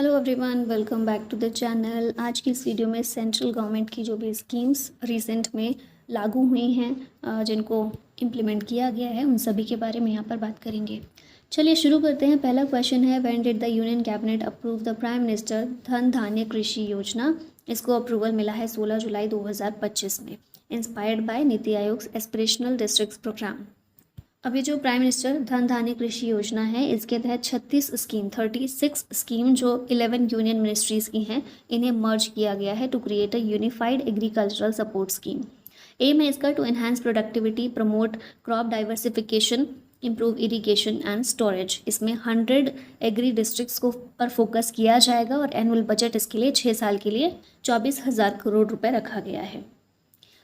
Hello everyone, welcome back to the channel. आज की इस वीडियो में सेंट्रल गवर्नमेंट की जो भी स्कीम्स रिसेंट में लागू हुई हैं, जिनको इम्प्लीमेंट किया गया है, उन सभी के बारे में यहाँ पर बात करेंगे। चलिए शुरू करते हैं। पहला क्वेश्चन है, when did the union cabinet approve the prime minister धन धान्य कृषि योजना। इसको अप्रूवल मिला है 16 जुलाई 2025 में, inspired by NITI Aayog aspirational districts programme. अभी जो प्राइम मिनिस्टर धन धान्य कृषि योजना है, इसके तहत 36 स्कीम जो 11 यूनियन मिनिस्ट्रीज़ की हैं, इन्हें मर्ज किया गया है to create a unified agricultural support scheme. Aim है इसका to enhance productivity, promote crop diversification, improve irrigation and storage. इसमें 100 एग्री डिस्ट्रिक्ट्स को पर फोकस किया जाएगा और एनुअल बजट इसके लिए 6 साल के लिए 24,000 करोड़ रुपए रखा गया है।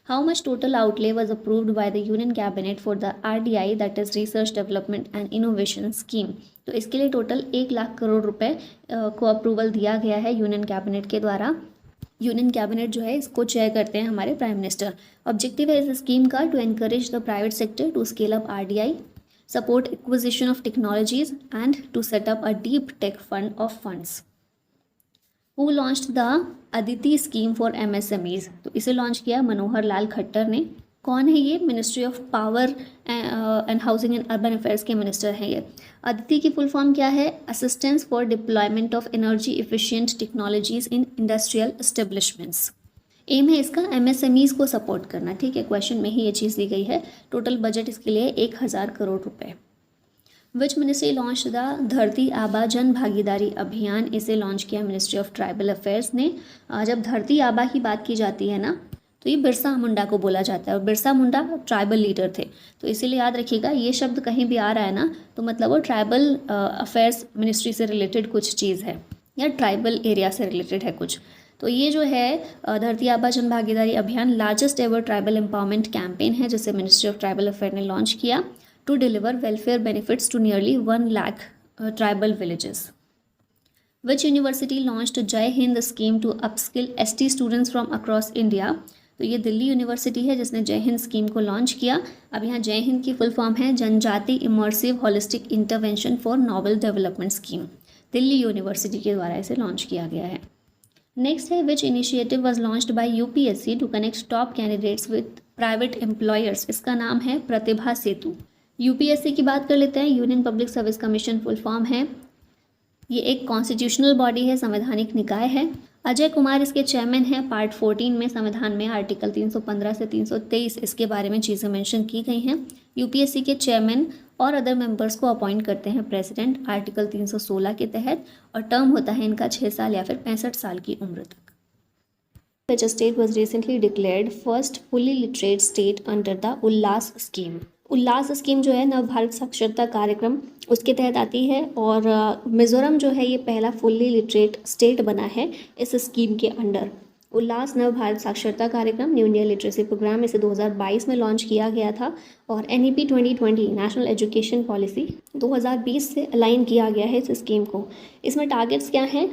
How much total outlay was approved by the Union Cabinet for the RDI, that is Research Development and Innovation Scheme? तो इसके लिए टोटल 1,00,000 करोड़ रुपए को अप्रूवल दिया गया है यूनियन कैबिनेट के द्वारा। यूनियन कैबिनेट जो है इसको चेयर करते हैं हमारे प्राइम मिनिस्टर। ऑब्जेक्टिव है इस स्कीम का to encourage the private sector to scale up RDI, support acquisition of technologies and to set up a deep tech fund of funds. Who launched the Aditi scheme for MSMEs? तो इसे launch किया मनोहर लाल खट्टर ने। कौन है ये? Ministry of power and housing and urban affairs के minister हैं ये। अदिति की फुल फॉर्म क्या है? Assistance for deployment of energy efficient technologies in industrial establishments. Aim है इसका MSMEs को सपोर्ट करना। ठीक है, क्वेश्चन में ही ये चीज़ दी गई है। टोटल बजट इसके लिए 1,000 करोड़ रुपए। विच मिनिस्ट्री लॉन्च द धरती आबा जन भागीदारी अभियान? इसे लॉन्च किया मिनिस्ट्री ऑफ ट्राइबल अफेयर्स ने। जब धरती आबा की बात की जाती है ना, तो ये बिरसा मुंडा को बोला जाता है और बिरसा मुंडा ट्राइबल लीडर थे, तो इसीलिए याद रखिएगा ये शब्द कहीं भी आ रहा है ना, तो मतलब वो ट्राइबल अफेयर्स मिनिस्ट्री से रिलेटेड कुछ चीज़ है या ट्राइबल एरिया से रिलेटेड है कुछ। तो ये जो है धरती आबा जन भागीदारी अभियान largest ever tribal empowerment campaign है, जिसे मिनिस्ट्री ऑफ ट्राइबल अफेयर ने लॉन्च किया to deliver welfare benefits to nearly 1 lakh tribal villages. Which university launched Jai Hind scheme to upskill ST students from across India? तो ये Delhi university है जिसने जय Hind scheme को लॉन्च किया। अब यहाँ जय हिंद की फुल फॉर्म है जनजाति immersive holistic intervention for noble development scheme. Delhi university के द्वारा इसे लॉन्च किया गया है। नेक्स्ट है, which initiative was launched by UPSC to connect top candidates with private employers? इसका नाम है प्रतिभा सेतु। UPSC की बात कर लेते हैं। Union public service commission full form है। ये एक कॉन्स्टिट्यूशनल बॉडी है, संवैधानिक निकाय है। अजय कुमार इसके चेयरमैन हैं। पार्ट 14 में संविधान में आर्टिकल 315 से 323 इसके बारे में चीज़ें मेंशन की गई हैं। UPSC के चेयरमैन और अदर मेंबर्स को अपॉइंट करते हैं प्रेसिडेंट आर्टिकल 316 के तहत, और टर्म होता है इनका 6 साल या फिर 65 साल की उम्र तक। Which state was recently declared first fully literate state under the Ullas scheme? Ullas scheme जो है नव भारत साक्षरता कार्यक्रम, उसके तहत आती है, और मिज़ोरम जो है ये पहला फुल्ली लिटरेट स्टेट बना है इस स्कीम के अंडर। उल्लास नव भारत साक्षरता कार्यक्रम, न्यू इंडिया लिटरेसी प्रोग्राम, इसे 2022 में लॉन्च किया गया था, और NEP 2020 नेशनल एजुकेशन पॉलिसी 2020 से अलाइन किया गया है इस स्कीम को। इसमें टारगेट्स क्या हैं?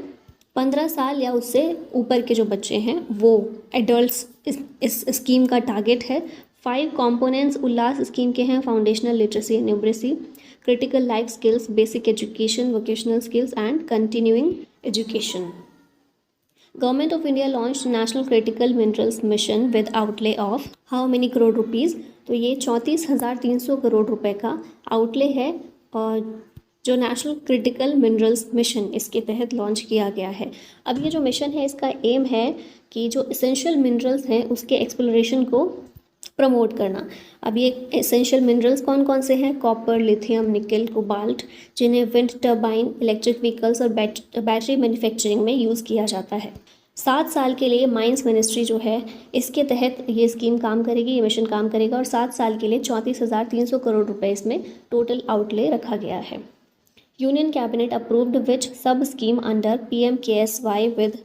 15 साल या उससे ऊपर के जो बच्चे हैं वो एडल्ट्स इस स्कीम का टारगेट है। 5 कंपोनेंट्स उल्लास स्कीम के हैं: foundational literacy and numeracy, critical life skills, basic education, vocational skills and continuing education. Government of India launch national critical minerals mission with outlay of how many crore rupees? तो ये 34,300 करोड़ रुपए का outlay है, और जो national critical minerals mission इसके तहत launch किया गया है। अब ये जो मिशन है इसका एम है कि जो इसेंशियल मिनरल्स हैं उसके एक्सप्लोरेशन को प्रमोट करना। अब ये एसेंशियल मिनरल्स कौन कौन से हैं? कॉपर, लिथियम, निकल, कोबाल्ट, जिन्हें विंड टर्बाइन, इलेक्ट्रिक व्हीकल्स और बैटरी मैन्युफैक्चरिंग में यूज़ किया जाता है। 7 साल के लिए माइंस मिनिस्ट्री जो है इसके तहत ये स्कीम काम करेगी, ये मिशन काम करेगा, और 7 साल के लिए 34,300 करोड़ रुपए इसमें टोटल आउटले रखा गया है। यूनियन कैबिनेट अप्रूव्ड विच सब scheme under PMKSY with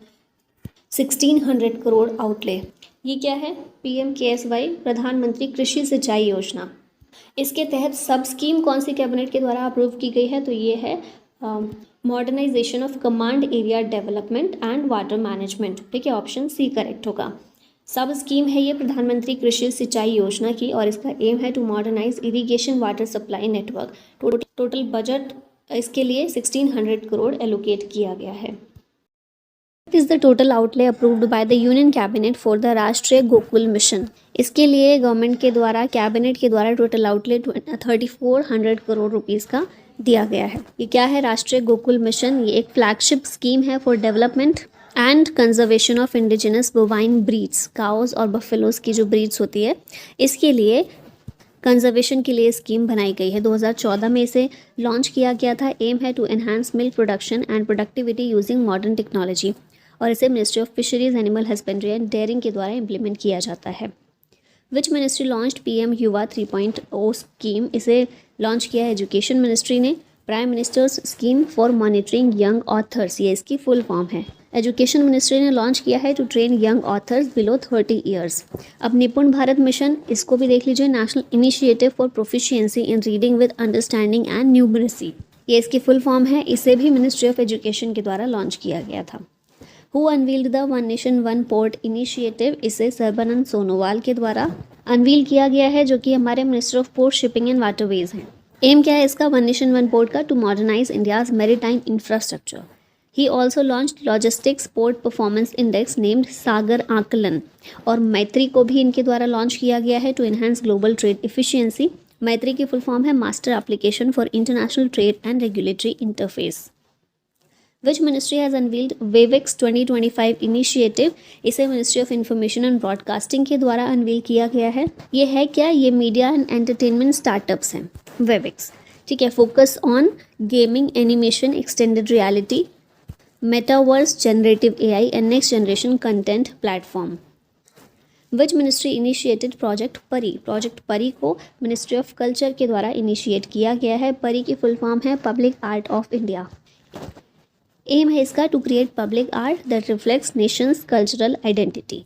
1,600 crore outlay? ये क्या है? PMKSY प्रधानमंत्री कृषि सिंचाई योजना। इसके तहत सब स्कीम कौन सी कैबिनेट के द्वारा अप्रूव की गई है? तो ये है modernization of command area development and water management. ठीक है, ऑप्शन C करेक्ट होगा। सब स्कीम है ये प्रधानमंत्री कृषि सिंचाई योजना की, और इसका एम है to modernize irrigation water supply network. Total budget इसके लिए 1,600 करोड़ एलोकेट किया गया है। Is the total outlay approved by the union cabinet for the Rashtriya Gokul mission. इसके लिए गवर्नमेंट के द्वारा, कैबिनेट के द्वारा टोटल आउटले 3400 करोड़ रुपीस का दिया गया है। ये क्या है? राष्ट्रीय गोकुल मिशन। ये एक फ्लैगशिप स्कीम है for development and conservation of indigenous bovine breeds, cows और बफेलोज की जो ब्रीड्स होती है, इसके लिए कंजर्वेशन के लिए स्कीम बनाई गई है। 2014 में इसे लॉन्च किया गया था। एम है to enhance milk production and productivity using modern technology, और इसे ministry of fisheries, animal husbandry and dairying के द्वारा इम्प्लीमेंट किया जाता है। विच मिनिस्ट्री लॉन्च्ड पीएम युवा 3.0 स्कीम? इसे लॉन्च किया है एजुकेशन मिनिस्ट्री ने। Prime minister's scheme for monitoring young authors, ये इसकी फुल फॉर्म है। एजुकेशन मिनिस्ट्री ने लॉन्च किया है to train young authors below 30 years. अब निपुण भारत मिशन, इसको भी देख लीजिए। National initiative for proficiency in reading with understanding and numeracy, ये इसकी फुल फॉर्म है। इसे भी मिनिस्ट्री ऑफ एजुकेशन के द्वारा लॉन्च किया गया था। Who unveiled the one nation one port initiative? इसे सर्बानंद सोनोवाल के द्वारा अनवील किया गया है, जो कि हमारे minister of port, shipping and waterways हैं। एम क्या है इसका? वन नेशन वन पोर्ट का, to modernise India's maritime infrastructure. He also launched logistics port performance index named Sagar Aakalan, और मैत्री को भी इनके द्वारा लॉन्च किया गया है to enhance global trade efficiency. Maitri की फुल फॉर्म है master application for international trade and regulatory interface. Which ministry has unveiled वेवेक्स 2025 इनिशिएटिव? इसे ministry of information and broadcasting के द्वारा अनवील किया गया है। ये है क्या? ये मीडिया एंड एंटरटेनमेंट स्टार्टअप्स हैं, वेवेक्स। ठीक है। Focus on gaming, animation, extended reality, metaverse, generative AI and next generation content platform. Which ministry initiated project परी? प्रोजेक्ट परी को मिनिस्ट्री ऑफ कल्चर के द्वारा इनिशिएट किया गया है। परी की फुल फॉर्म है public art of India. Aim है इसका to create public art that reflects nation's cultural identity.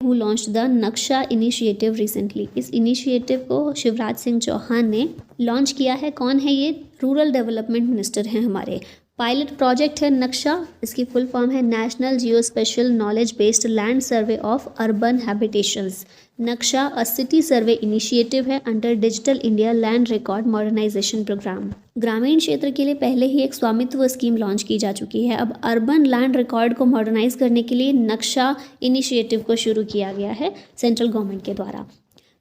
Who launch the Naksha initiative recently? इस इनिशिएटिव को शिवराज सिंह चौहान ने लॉन्च किया है। कौन है ये? रूरल डेवलपमेंट मिनिस्टर हैं हमारे। पायलट प्रोजेक्ट है नक्शा, इसकी फुल फॉर्म है national geo spatial knowledge based land survey of urban habitations. Naksha a city survey initiative है under digital India land record modernization program. ग्रामीण क्षेत्र के लिए पहले ही एक स्वामित्व स्कीम लॉन्च की जा चुकी है। अब अर्बन लैंड रिकॉर्ड को मॉडर्नाइज करने के लिए नक्शा इनिशिएटिव को शुरू किया गया है सेंट्रल गवर्नमेंट के द्वारा।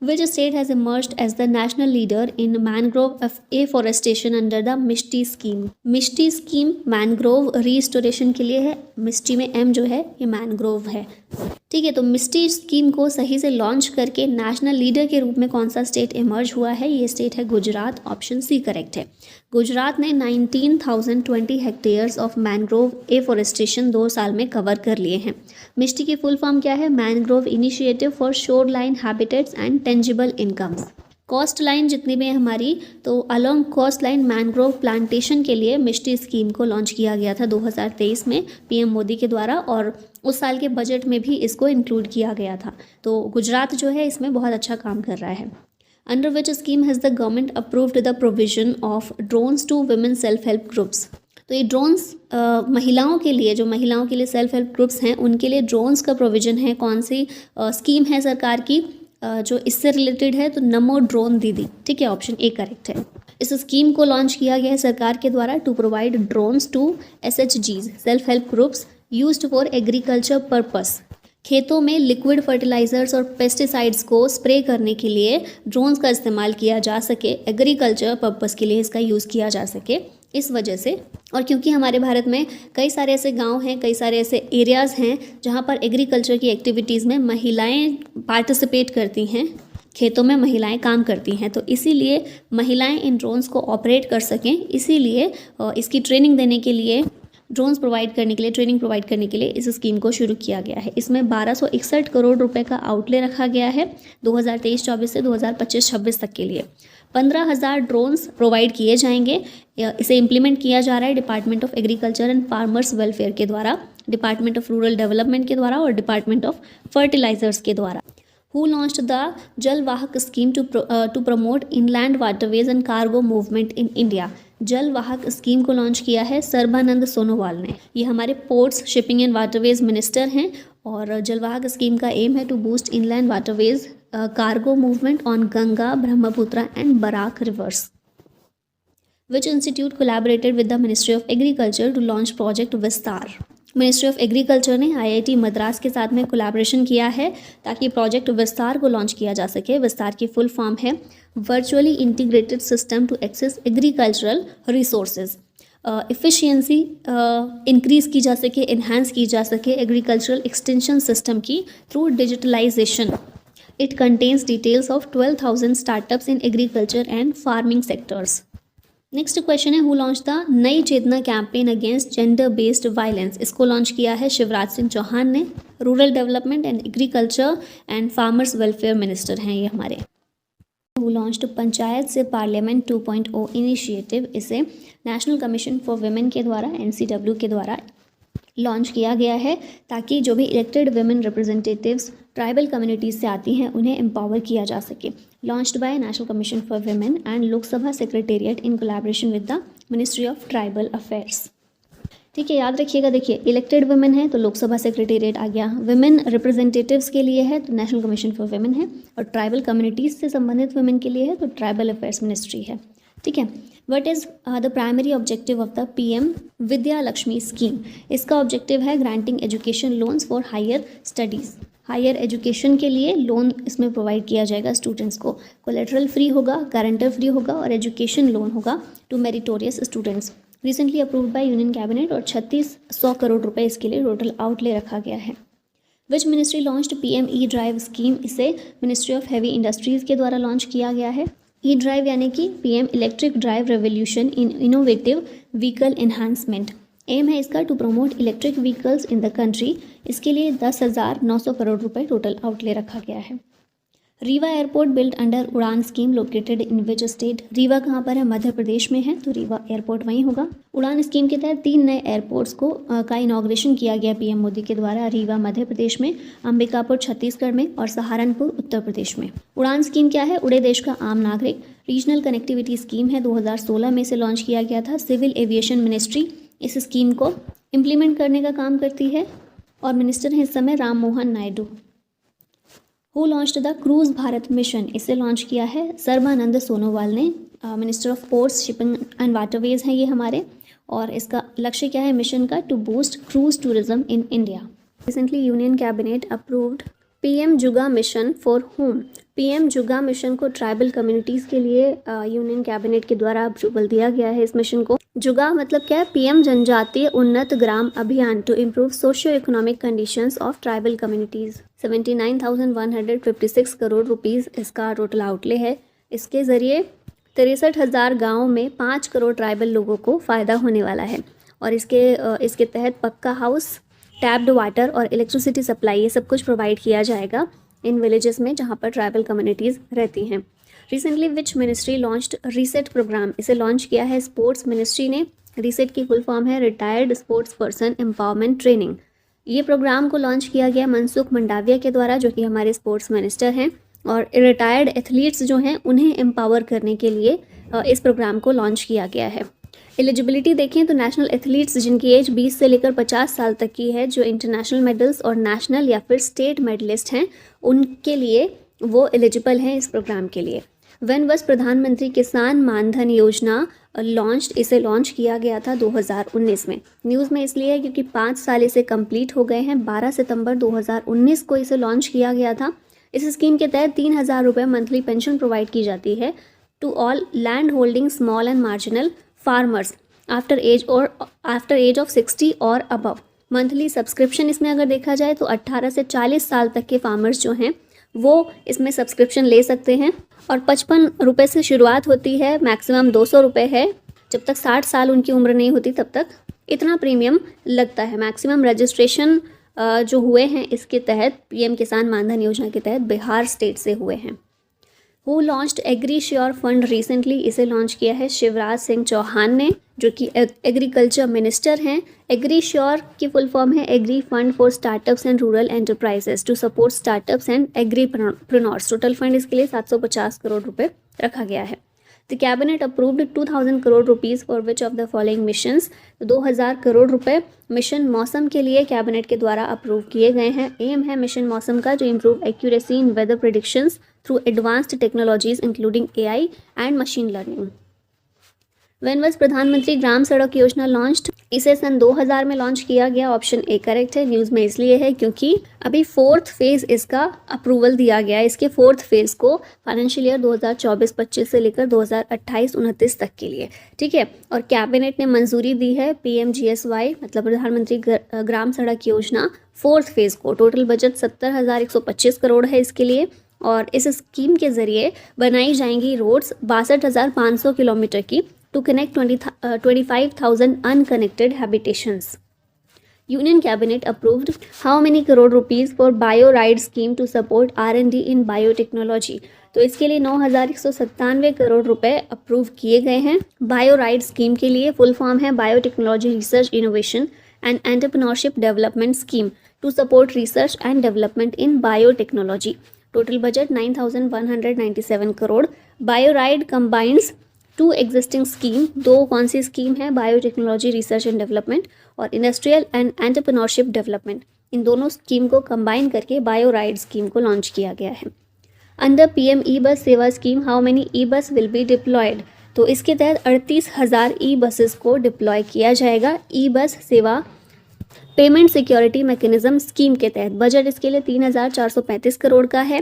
Which state has emerged as the national leader in mangrove afforestation under the Mishti scheme? Mishti scheme mangrove restoration के लिए है। मिष्टी में एम जो है ये मैनग्रोव है। ठीक है। तो मिष्टी स्कीम को सही से लॉन्च करके नेशनल लीडर के रूप में कौन सा स्टेट इमर्ज हुआ है? ये स्टेट है गुजरात। ऑप्शन सी करेक्ट है। गुजरात ने 19,020 हेक्टेयर्स ऑफ मैनग्रोव एफोरेस्टेशन 2 साल में कवर कर लिए हैं। मिष्टी की फुल फॉर्म क्या है? Mangrove initiative for shoreline habitats and tangible incomes. Coastline जितनी भी है हमारी, तो along coastline mangrove plantation के लिए मिष्टी स्कीम को लॉन्च किया गया था 2023 में पीएम मोदी के द्वारा, और उस साल के बजट में भी इसको इंक्लूड किया गया था। तो गुजरात जो है इसमें बहुत अच्छा काम कर रहा है। Under which scheme has the government approved the provision of drones to women self help groups? तो ये ड्रोन्स महिलाओं के लिए, जो महिलाओं के लिए सेल्फ हेल्प ग्रुप्स हैं उनके लिए ड्रोन्स का प्रोविजन है। कौन सी स्कीम है सरकार की जो इससे रिलेटेड है? तो नमो ड्रोन दीदी। ठीक है। ऑप्शन ए करेक्ट है। इस स्कीम को लॉन्च किया गया है सरकार के द्वारा to provide drones to SHGs, self help groups used for agriculture purpose. खेतों में लिक्विड फर्टिलाइजर्स और पेस्टिसाइड्स को स्प्रे करने के लिए ड्रोन्स का इस्तेमाल किया जा सके, एग्रीकल्चर पर्पस के लिए इसका यूज़ किया जा सके, इस वजह से। और क्योंकि हमारे भारत में कई सारे ऐसे गांव हैं, कई सारे ऐसे एरियाज़ हैं जहां पर एग्रीकल्चर की एक्टिविटीज़ में महिलाएं पार्टिसिपेट करती हैं, खेतों में महिलाएं काम करती हैं, तो इसीलिए महिलाएं इन ड्रोन्स को ऑपरेट कर सकें, इसीलिए इसकी ट्रेनिंग देने के लिए, ड्रोन्स प्रोवाइड करने के लिए, ट्रेनिंग प्रोवाइड करने के लिए इस स्कीम को शुरू किया गया है। इसमें 1261 करोड़ रुपए का आउटले रखा गया है 2023-24 से 2025-26 तक के लिए। 15,000 ड्रोन्स प्रोवाइड किए जाएंगे। इसे इम्प्लीमेंट किया जा रहा है department of agriculture and farmers welfare के द्वारा, डिपार्टमेंट ऑफ रूरल डेवलपमेंट के द्वारा और डिपार्टमेंट ऑफ फर्टिलाइजर्स के द्वारा। Who launched the जल Vahak scheme to promote inland waterways and cargo movement in India? जल वाहक स्कीम को लॉन्च किया है सर्बानंद सोनोवाल ने। ये हमारे ports, shipping and waterways minister हैं, और जल वाहक स्कीम का एम है to boost inland waterways cargo movement on Ganga, Brahmaputra and Barak rivers. Which institute collaborated with the ministry of agriculture to launch project Vistaar. Ministry of agriculture ने IIT मद्रास के साथ में collaboration किया है ताकि प्रोजेक्ट विस्तार को लॉन्च किया जा सके। विस्तार की फुल फॉर्म है virtually integrated system to access agricultural resources. Efficiency increase की जा सके, इन्हांस की जा सके एग्रीकल्चरल एक्सटेंशन सिस्टम की through digitalisation. It contains details of 12,000 startups in agriculture and farming sectors. Next question है, who launch the Nayi Chetna campaign against gender based violence. इसको launch किया है शिवराज सिंह चौहान ने। Rural development and agriculture and farmers welfare minister हैं ये हमारे। Who launched panchayat से parliament 2.0 initiative. इसे नेशनल कमीशन फॉर वुमेन के द्वारा NCW के द्वारा लॉन्च किया गया है ताकि जो भी elected women representatives tribal communities से आती हैं उन्हें एम्पावर किया जा सके। Launched by national commission for women and Lok Sabha secretariat in collaboration with the ministry of tribal affairs. ठीक है, याद रखिएगा। देखिए, इलेक्टेड वुमेन है तो लोकसभा सेक्रेटेरिएट आ गया, वुमेन रिप्रेजेंटेटिव्स के लिए है तो नेशनल कमीशन फॉर वुमेन है, और ट्राइबल कम्युनिटीज़ से संबंधित वुमेन के लिए है तो ट्राइबल अफेयर्स मिनिस्ट्री है। ठीक है, what is the primary objective of the PM Vidya Lakshmi scheme. इसका ऑब्जेक्टिव है granting education loans for higher studies. Higher education के लिए लोन इसमें प्रोवाइड किया जाएगा स्टूडेंट्स को। कोलेटरल फ्री होगा, गारंटर फ्री होगा और एजुकेशन लोन होगा to meritorious students. Recently approved by union cabinet और 3600 करोड़ रुपए इसके लिए टोटल आउटले रखा गया है। Which ministry launched PM E drive scheme. इसे मिनिस्ट्री ऑफ हैवी इंडस्ट्रीज़ के द्वारा लॉन्च किया गया है। E-ड्राइव यानी कि PM electric drive revolution in innovative vehicle enhancement. Aim है इसका to promote electric vehicles in the country. इसके लिए 10,900 करोड़ रुपए टोटल आउटले रखा गया है। रीवा एयरपोर्ट बिल्ट अंडर उड़ान scheme located in which state. Rewa कहाँ पर है? मध्य प्रदेश में है, तो रीवा एयरपोर्ट वहीं होगा। उड़ान स्कीम के तहत 3 नए एयरपोर्ट्स का इनॉग्रेशन किया गया PM मोदी के द्वारा। रीवा मध्य प्रदेश में, अंबिकापुर छत्तीसगढ़ में और सहारनपुर उत्तर प्रदेश में। उड़ान स्कीम क्या है? उड़े देश का आम नागरिक रीजनल कनेक्टिविटी स्कीम है। 2016 में इसे लॉन्च किया गया था। सिविल एविएशन मिनिस्ट्री इस स्कीम को इम्प्लीमेंट करने का काम करती है और मिनिस्टर हैं इस समय Ram Mohan Naidu. Who launched the cruise Bharat mission. इसे लॉन्च किया है सर्बानंद सोनोवाल ने। Minister of ports, shipping and waterways हैं ये हमारे, और इसका लक्ष्य क्या है मिशन का? To boost cruise tourism in India. Recently union cabinet approved PM JUGA mission for whom. PM JUGA mission को ट्राइबल कम्युनिटीज़ के लिए यूनियन कैबिनेट के द्वारा अप्रूवल दिया गया है। इस मिशन को जुगा मतलब क्या है? PM जनजातीय Unnat Gram Abhiyan to improve socio economic conditions of tribal communities. 79,156 crore rupees इसका टोटल आउटले है। इसके ज़रिए 63,000 गाँव में 5 करोड़ ट्राइबल लोगों को फ़ायदा होने वाला है, और इसके तहत पक्का हाउस, टैप्ड वाटर और इलेक्ट्रिसिटी सप्लाई ये सब कुछ प्रोवाइड किया जाएगा इन विलेजेस में जहाँ पर ट्राइबल कम्युनिटीज़ रहती हैं। Recently which ministry launched reset program. इसे लॉन्च किया है स्पोर्ट्स मिनिस्ट्री ने। रीसेट की फुल फॉर्म है retired sports person empowerment training. ये प्रोग्राम को लॉन्च किया गया मनसुख मंडाविया के द्वारा, जो कि हमारे स्पोर्ट्स मिनिस्टर हैं, और रिटायर्ड एथलीट्स जो हैं उन्हें एम्पावर करने के लिए इस प्रोग्राम को लॉन्च किया गया है। एलिजिबिलिटी देखें तो नेशनल एथलीट्स जिनकी एज 20 से लेकर 50 साल तक की है, जो इंटरनेशनल मेडल्स और नेशनल या फिर स्टेट मेडलिस्ट हैं, उनके लिए वो एलिजिबल हैं इस प्रोग्राम के लिए। व्हेन वाज प्रधानमंत्री किसान मानधन योजना लॉन्च्ड। इसे लॉन्च किया गया था 2019 में। न्यूज़ में इसलिए है क्योंकि 5 साल इसे कंप्लीट हो गए हैं। 12 सितंबर 2019 को इसे लॉन्च किया गया था। इस स्कीम के तहत 3,000 रुपये मंथली पेंशन प्रोवाइड की जाती है to all land holding small and marginal farmers after age of 60 और अबव। मंथली सब्सक्रिप्शन इसमें अगर देखा जाए तो 18 से 40 साल तक के फार्मर्स जो हैं वो इसमें सब्सक्रिप्शन ले सकते हैं, और 55 रुपये से शुरुआत होती है, मैक्सिमम 200 रुपये है। जब तक 60 साल उनकी उम्र नहीं होती तब तक इतना प्रीमियम लगता है। मैक्सिमम रजिस्ट्रेशन जो हुए हैं इसके तहत PM किसान मानधन योजना के तहत बिहार स्टेट से हुए हैं। Who launched agri sure fund recently. इसे लॉन्च किया है शिवराज सिंह चौहान ने, जो कि एग्रीकल्चर मिनिस्टर हैं। एग्री श्योर की फुल फॉर्म है agri fund for startups and rural enterprises to support startups and agripreneurs. Total fund इसके लिए 750 करोड़ रुपए रखा गया है। The cabinet approved 2,000 crore rupees for which of the following missions. 2,000 crore रुपए मिशन मौसम के लिए कैबिनेट के द्वारा अप्रूव किए गए हैं। एम है मिशन मौसम का जो improve accuracy in weather predictions through advanced technologies including AI and machine learning. When was Pradhanmantri Gram सड़क योजना लॉन्च्ड? इसे सन 2000 में लॉन्च किया गया। ऑप्शन ए करेक्ट है। न्यूज़ में इसलिए है क्योंकि अभी 4th फेज़ इसका अप्रूवल दिया गया है। इसके 4th फेज़ को फाइनेंशियल ईयर 2024-25 से लेकर 2028-29 तक के लिए, ठीक है। और कैबिनेट ने मंजूरी दी है PMGSY मतलब प्रधानमंत्री ग्राम सड़क योजना 4th फेज़ को। टोटल बजट 70,125 करोड़ है इसके लिए। और इस स्कीम के ज़रिए बनाई जाएंगी रोड्स 62,500 किलोमीटर की to connect 25,000 unconnected habitations. Union Cabinet approved how many crore rupees for BioRide scheme to support R&D in biotechnology? तो इसके लिए 9,197 करोड़ रुपए अप्रूव किए गए हैं बायोराइड स्कीम के लिए। फुल फॉर्म है biotechnology research innovation and entrepreneurship development scheme to support research and development in biotechnology. Total budget 9,197 crore. BioRIDE combines 2 existing scheme. 2 कौन सी स्कीम है? बायोटेक्नोलॉजी रिसर्च एंड डेवलपमेंट और इंडस्ट्रियल एंड एंटरप्रेन्योरशिप डेवलपमेंट। इन दोनों scheme को combine करके बायोराइड scheme को launch किया गया है। अंडर PM ई बस सेवा स्कीम हाउ मेनी ई बस विल बी डिप्लॉयड? तो इसके तहत 38,000 ई बसेस को डिप्लॉय किया जाएगा ई बस सेवा पेमेंट सिक्योरिटी मैकेनिज्म स्कीम के तहत। बजट इसके लिए 3,435 करोड़ का है।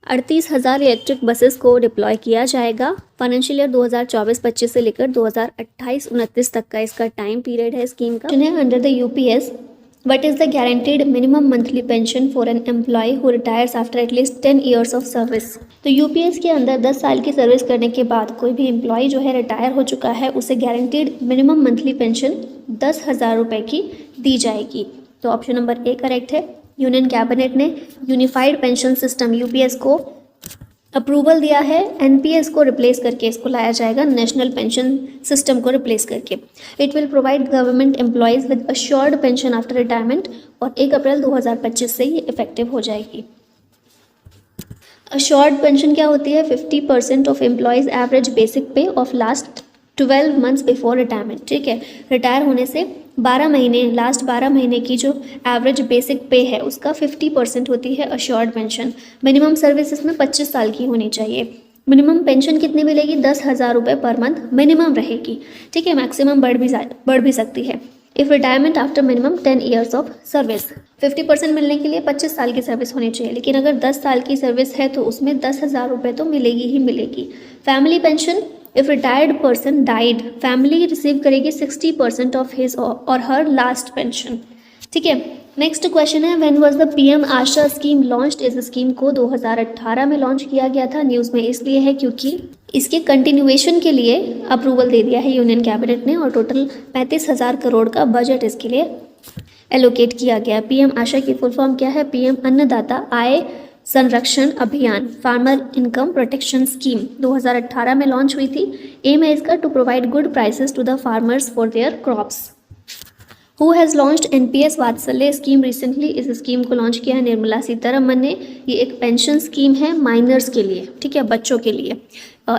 38,000 इलेक्ट्रिक बसेस को डिप्लॉय किया जाएगा। फाइनेंशियल ईयर 2024-25 से लेकर 2028-29 तक का इसका टाइम पीरियड है स्कीम का। Under the UPS what is the guaranteed minimum monthly pension for an employee who retires after at least 10 years of service? तो UPS के अंदर 10 साल की सर्विस करने के बाद कोई भी एम्प्लॉय जो है रिटायर हो चुका है उसे गारंटीड मिनिमम मंथली पेंशन 10,000 रुपये की दी जाएगी। तो ऑप्शन नंबर ए करेक्ट है। यूनियन कैबिनेट ने यूनिफाइड पेंशन सिस्टम UPS को अप्रूवल दिया है। NPS को रिप्लेस करके इसको लाया जाएगा नेशनल पेंशन सिस्टम को रिप्लेस करके। It will provide government employees with assured pension after retirement और 1 अप्रैल 2025 से ये इफेक्टिव हो जाएगी। अश्योर्ड पेंशन क्या होती है? 50% ऑफ एम्प्लॉयज़ एवरेज बेसिक पे of last 12 months before retirement, ठीक है। रिटायर होने से 12 महीने लास्ट 12 महीने की जो एवरेज बेसिक पे है उसका 50% होती है अश्योर्ड पेंशन। मिनिमम सर्विस इसमें 25 साल की होनी चाहिए। मिनिमम पेंशन कितनी मिलेगी? 10,000 रुपये पर मंथ मिनिमम रहेगी, ठीक है। मैक्सिमम बढ़ भी सकती है। If retirement after minimum 10 years of service. 50% मिलने के लिए 25 साल की सर्विस होनी चाहिए, लेकिन अगर 10 साल की सर्विस है तो उसमें 10,000 रुपये तो मिलेगी ही मिलेगी। Family pension if retired person died family receive करेगी 60% ऑफ हिज और हर लास्ट पेंशन, ठीक है। नेक्स्ट क्वेश्चन है when was the PM Asha scheme launched? इस स्कीम को 2018 में लॉन्च किया गया था। न्यूज़ में इसलिए है क्योंकि इसके कंटिन्यूएशन के लिए अप्रूवल दे दिया है यूनियन कैबिनेट ने और टोटल 35,000 करोड़ का बजट इसके लिए एलोकेट किया गया। PM आशा की फुल फॉर्म क्या है? PM अन्नदाता आय संरक्षण अभियान फार्मर इनकम प्रोटेक्शन स्कीम 2018 में लॉन्च हुई थी। एम है इसका to provide good prices to the farmers for their crops. Who has launched NPS Vatsalya scheme recently? इस स्कीम को लॉन्च किया है निर्मला सीतारमन ने। ये एक पेंशन स्कीम है माइनर्स के लिए, ठीक है, बच्चों के लिए।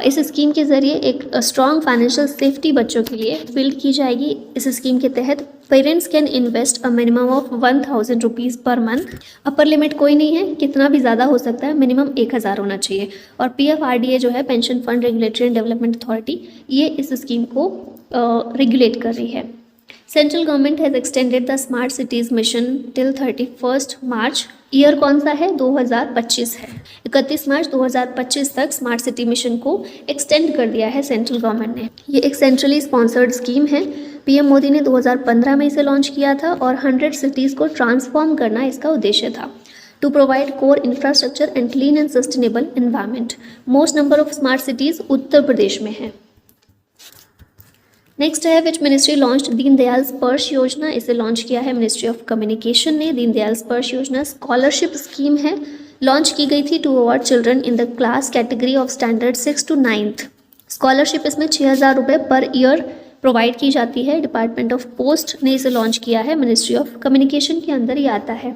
इस स्कीम के ज़रिए एक स्ट्रॉन्ग फाइनेंशियल सेफ्टी बच्चों के लिए बिल्ड की जाएगी। इस स्कीम के तहत parents can invest a minimum of 1,000 rupees per month. Upper limit कोई नहीं है, कितना भी ज़्यादा हो सकता है, मिनिमम 1,000 होना चाहिए। और PFRDA जो है pension fund regulatory and development authority, ये इस स्कीम को रेगुलेट कर रही है। Central government has extended the smart cities mission till 31 March. Year कौन सा है? 2025 है। 31 मार्च 2025 तक स्मार्ट सिटी मिशन को एक्सटेंड कर दिया है सेंट्रल गवर्नमेंट ने। ये एक सेंट्रली स्पॉन्सर्ड स्कीम है। PM मोदी ने 2015 में इसे लॉन्च किया था और 100 सिटीज़ को ट्रांसफॉर्म करना इसका उद्देश्य था। To provide core infrastructure and clean and sustainable environment. Most number of smart cities Uttar Pradesh में है। नेक्स्ट है विच मिनिस्ट्री लॉन्च्ड दीनदयाल स्पर्श योजना? इसे लॉन्च किया है मिनिस्ट्री ऑफ कम्युनिकेशन ने। दीनदयाल स्पर्श योजना स्कॉलरशिप स्कीम है, लॉन्च की गई थी to award children in the class category of standard 6 to 9th। Scholarship इसमें 6,000 रुपये पर ईयर प्रोवाइड की जाती है। डिपार्टमेंट ऑफ पोस्ट ने इसे लॉन्च किया है, मिनिस्ट्री ऑफ कम्युनिकेशन के अंदर ये आता है।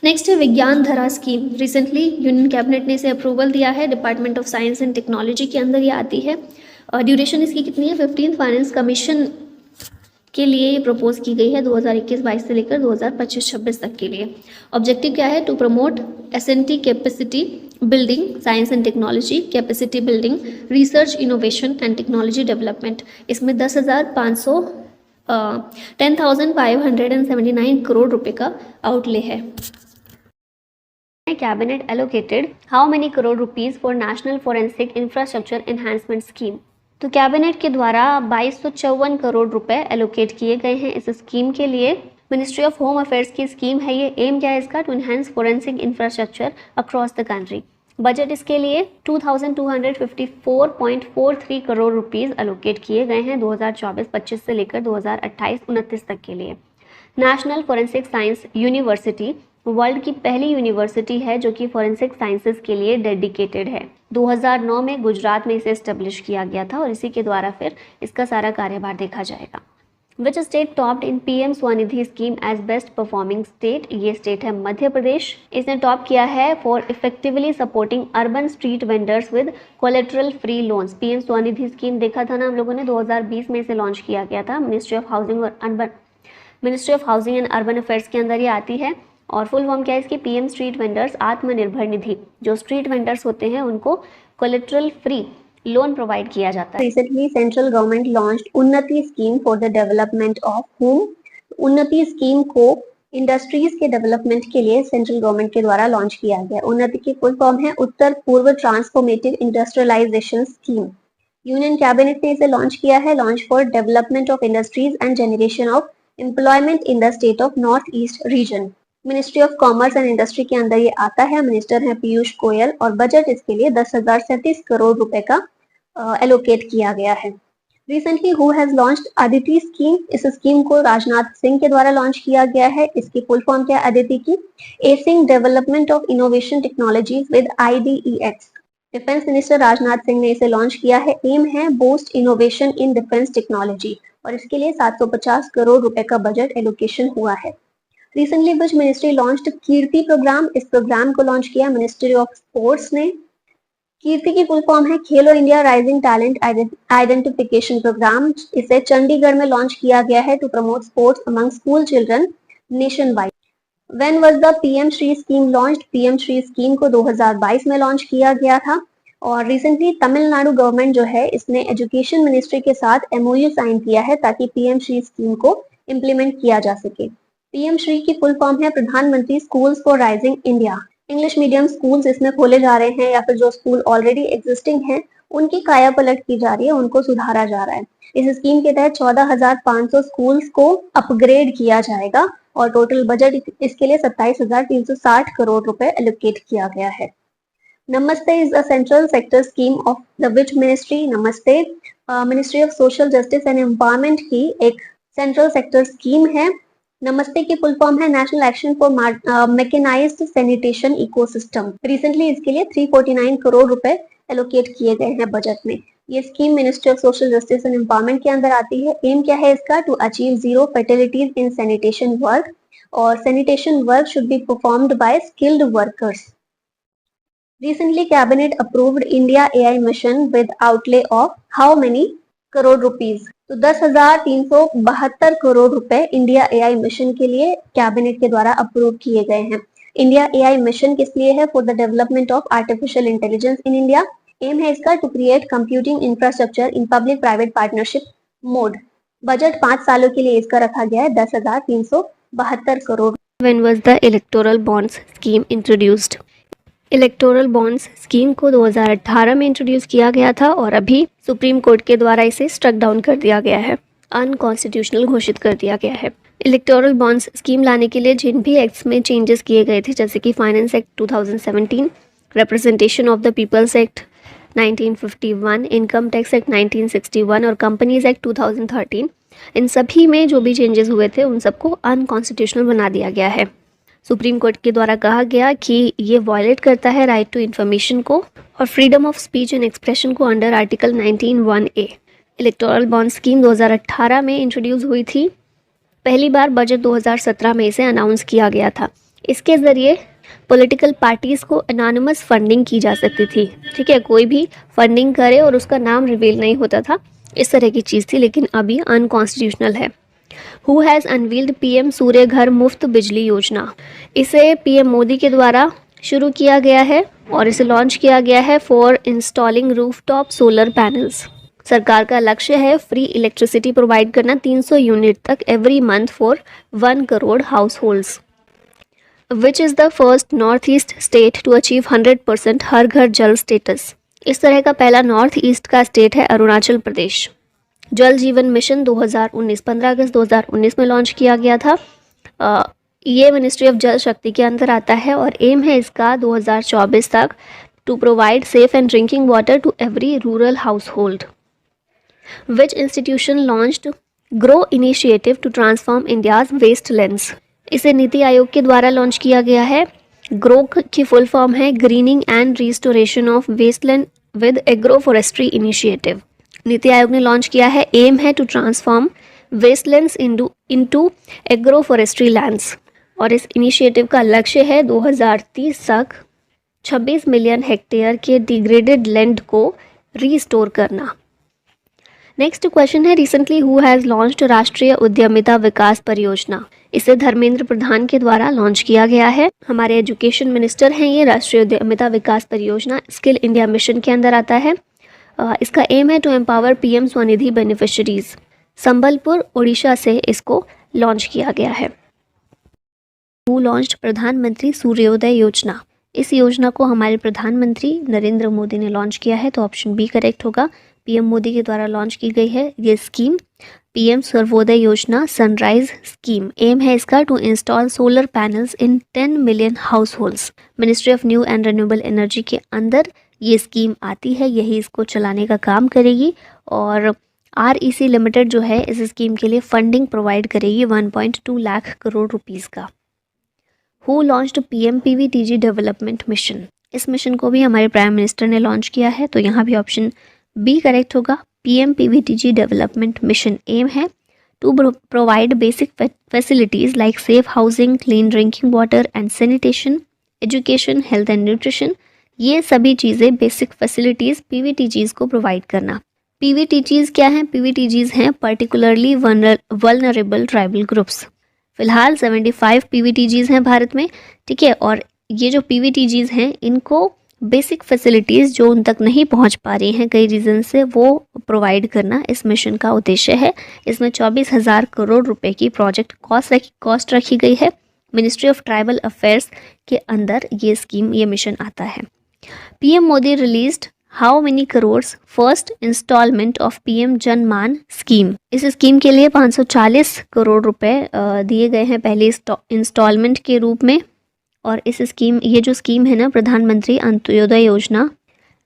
नेक्स्ट है विज्ञान धरा स्कीम। रिसेंटली यूनियन कैबिनेट ने इसे अप्रूवल दिया है, department of science and technology के अंदर ये आती है। और ड्यूरेशन इसकी कितनी है? 15th फाइनेंस कमीशन के लिए प्रपोज की गई है 2021-22 से लेकर 2025-26 तक के लिए। ऑब्जेक्टिव क्या है? To promote S&T capacity building, science and technology capacity building, research innovation and technology development. इसमें 10,579 करोड़ रुपए का आउटले है। Cabinet allocated how many crore rupees for national forensic infrastructure enhancement scheme. तो कैबिनेट के द्वारा 2254 करोड़ रुपए एलोकेट किए गए हैं इस स्कीम के लिए। मिनिस्ट्री ऑफ होम अफेयर्स की स्कीम है ये। एम क्या है इसका? To enhance forensic infrastructure across the country. Budget इसके लिए 2254.43 करोड़ रुपीस एलोकेट किए गए हैं 2024-25 से लेकर 2028-29 तक के लिए। National forensic science university world की पहली यूनिवर्सिटी है जो कि फॉरेंसिक साइंसेज के लिए डेडिकेटेड है। 2009 में गुजरात में इसे एस्टेब्लिश किया गया था और इसी के द्वारा फिर इसका सारा कार्यभार देखा जाएगा। Which state topped in PM Svanidhi scheme as best performing state? ये स्टेट है मध्य प्रदेश। इसने टॉप किया है for effectively supporting urban street vendors with collateral free loans. PM Svanidhi scheme देखा था ना हम लोगों ने, 2020 में इसे लॉन्च किया गया था। Ministry of housing and urban affairs के अंदर ये आती है और फुल फॉर्म क्या है इसकी? PM street vendors Atmanirbhar Nidhi. जो स्ट्रीट वेंडर्स होते हैं उनको कोलेट्रल फ्री लोन प्रोवाइड किया जाता है। रिसेंटली सेंट्रल गवर्नमेंट लॉन्च्ड उन्नति scheme for the development of home. उन्नति स्कीम को इंडस्ट्रीज के डेवलपमेंट के लिए सेंट्रल गवर्नमेंट के द्वारा लॉन्च किया गया। उन्नति की फुल फॉर्म है Uttar Poorva transformative industrialization scheme. Union cabinet ने इसे लॉन्च किया है। Launch for development of industries and generation of employment in the state of north east region. Ministry of commerce and industry के अंदर ये आता है। मिनिस्टर हैं पीयूष गोयल और बजट इसके लिए 10,037 करोड़ रुपए का एलोकेट किया गया है। Recently who has launched Aditi scheme? इस स्कीम को राजनाथ सिंह के द्वारा लॉन्च किया गया है। इसकी फुल फॉर्म क्या है अदिति की? Acing development of innovation technologies with IDEX। Defence minister Rajnath Singh ने इसे लॉन्च किया है। एम है boost innovation in defence technology और इसके लिए 750 करोड़ रुपए का बजट एलोकेशन हुआ है। Recently which ministry launched KIRTI program? इस प्रोग्राम को लॉन्च किया मिनिस्ट्री ऑफ स्पोर्ट्स ने। कीर्ति की फुल फॉर्म है Khelo India rising talent identification program. इसे चंडीगढ़ में लॉन्च किया गया है to promote sports among school children nationwide. When was the PM Shri scheme launched? PM Shri scheme को 2022 में लॉन्च किया गया था और रिसेंटली तमिलनाडु गवर्नमेंट जो है इसने एजुकेशन मिनिस्ट्री के साथ MOU साइन किया है ताकि PM श्री स्कीम को इम्प्लीमेंट किया जा सके। PM श्री की फुल फॉर्म है प्रधानमंत्री schools for rising India. English medium schools इसमें खोले जा रहे हैं या फिर जो स्कूल ऑलरेडी एग्जिस्टिंग हैं उनकी काया पलट की जा रही है, उनको सुधारा जा रहा है। इस स्कीम के तहत 14,500 स्कूल्स को अपग्रेड किया जाएगा और टोटल बजट इसके लिए 27,360 करोड़ रुपए एलोकेट किया गया है। NAMASTE is a central sector scheme of the which ministry? NAMASTE ministry of social justice and empowerment की एक सेंट्रल सेक्टर स्कीम है। नमस्ते की फुल फॉर्म है national action for mechanised sanitation ecosystem. Recently इसके लिए 349 करोड़ रुपए एलोकेट किए गए हैं बजट में। ये scheme ministry of social justice and empowerment के अंदर आती है। एम क्या है इसका? To achieve zero fatalities in sanitation work और sanitation work should be performed by skilled workers. Recently cabinet approved India AI mission with outlay of how many crore rupees? तो 10,372 करोड़ रुपए इंडिया AI मिशन के लिए cabinet के द्वारा approve किए गए हैं। इंडिया AI मिशन किस लिए है? For the development of artificial intelligence in India. Aim है इसका to create computing infrastructure in public private partnership mode. Budget 5 सालों के लिए इसका रखा गया है 10,372 crore. When was the electoral bonds scheme introduced? Electoral bonds scheme को 2018 में इंट्रोड्यूस किया गया था और अभी सुप्रीम कोर्ट के द्वारा इसे स्ट्रक डाउन कर दिया गया है, अनकॉन्स्टिट्यूशनल घोषित कर दिया गया है। इलेक्टोरल बॉन्ड्स स्कीम लाने के लिए जिन भी एक्ट्स में चेंजेस किए गए थे जैसे कि finance act 2017, representation of the peoples act 1951, income tax act 1961 और कंपनीज एक्ट 2013, इन सभी में जो भी चेंजेस हुए थे उन सबको अनकॉन्स्टिट्यूशनल बना दिया गया है। सुप्रीम कोर्ट के द्वारा कहा गया कि ये वायलेट करता है राइट टू इन्फॉर्मेशन को और freedom of speech and expression को under article 19(1)(a। Electoral bond scheme 2018 में इंट्रोड्यूस हुई थी। पहली बार बजट 2017 में इसे अनाउंस किया गया था। इसके ज़रिए पॉलिटिकल पार्टीज़ को एनोनिमस फंडिंग की जा सकती थी। ठीक है, कोई भी फंडिंग करे और उसका नाम रिवील नहीं होता था, इस तरह की चीज़ थी, लेकिन अभी अनकॉन्स्टिट्यूशनल है। हु हैज़ अनवील्ड पीएम सूर्य घर मुफ्त बिजली योजना। इसे पीएम मोदी के द्वारा शुरू किया गया है और इसे लॉन्च किया गया है for installing rooftop solar panels. सरकार का लक्ष्य है फ्री इलेक्ट्रिसिटी प्रोवाइड करना 300 यूनिट तक every month for 1 crore households. Which is the first north east state to achieve 100% Har Ghar Jal status. इस तरह का पहला नॉर्थ ईस्ट का स्टेट है अरुणाचल प्रदेश। जल जीवन मिशन 2019 15 अगस्त 2019 में लॉन्च किया गया था। ये मिनिस्ट्री ऑफ जल शक्ति के अंदर आता है और एम है इसका 2024 तक to provide safe and drinking water to every rural household. Which institution launched ग्रो initiative to transform India's wastelands. इसे नीति आयोग के द्वारा लॉन्च किया गया है। ग्रो की फुल फॉर्म है greening and restoration of wasteland with agro forestry initiative. NITI Aayog ने लॉन्च किया है। एम है to transform wastelands into agro forestry lands और इस इनिशिएटिव का लक्ष्य है 2030 तक 26 मिलियन हेक्टेयर के डिग्रेडेड लैंड को रीस्टोर करना। नेक्स्ट क्वेश्चन है recently who has launched Rashtriya Udyamita विकास परियोजना। इसे धर्मेंद्र प्रधान के द्वारा लॉन्च किया गया है। हमारे एजुकेशन मिनिस्टर हैं ये। राष्ट्रीय उद्यमिता विकास परियोजना स्किल इंडिया मिशन के अंदर आता है। इसका एम है to empower PM Svanidhi beneficiaries. Sambalpur Odisha से इसको लॉन्च किया गया है। हु लॉन्च्ड प्रधानमंत्री सूर्योदय योजना। इस योजना को हमारे प्रधानमंत्री नरेंद्र मोदी ने लॉन्च किया है, तो ऑप्शन बी करेक्ट होगा। पीएम मोदी के द्वारा लॉन्च की गई है ये स्कीम पीएम सर्वोदय योजना सनराइज स्कीम। एम है इसका to install solar panels in 10 million households. Ministry of new and renewable energy के अंदर ये स्कीम आती है, यही इसको चलाने का काम करेगी और REC लिमिटेड जो है इस स्कीम के लिए फंडिंग प्रोवाइड करेगी 1.2 लाख करोड़ रुपीज़ का। Who launched PMPVTG development mission. इस मिशन को भी हमारे प्राइम मिनिस्टर ने लॉन्च किया है, तो यहाँ भी ऑप्शन बी करेक्ट होगा। PMPVTG डेवलपमेंट मिशन एम है to provide basic facilities like safe housing, clean drinking water and sanitation, education, health and nutrition. ये सभी चीज़ें बेसिक फैसिलिटीज़ PVTGs को प्रोवाइड करना। PVTGs क्या हैं? PVTGs हैं पर्टिकुलरली वल्नरेबल ट्राइबल ग्रुप्स। फिलहाल 75 PVTGs हैं भारत में, ठीक है। और ये जो PVTGs हैं इनको बेसिक फैसिलिटीज़ जो उन तक नहीं पहुंच पा रही हैं कई रीज़न से, वो प्रोवाइड करना इस मिशन का उद्देश्य है। इसमें 24,000 करोड़ रुपए की प्रोजेक्ट कॉस्ट रखी गई है। मिनिस्ट्री ऑफ ट्राइबल अफेयर्स के अंदर ये स्कीम, ये मिशन आता है। PM Modi released how many crores first instalment of PM JANMAN scheme. इस स्कीम के लिए 540 करोड़ रुपए दिए गए हैं पहले इंस्टॉलमेंट के रूप में। और इस स्कीम, ये जो स्कीम है ना प्रधानमंत्री अंत्योदय योजना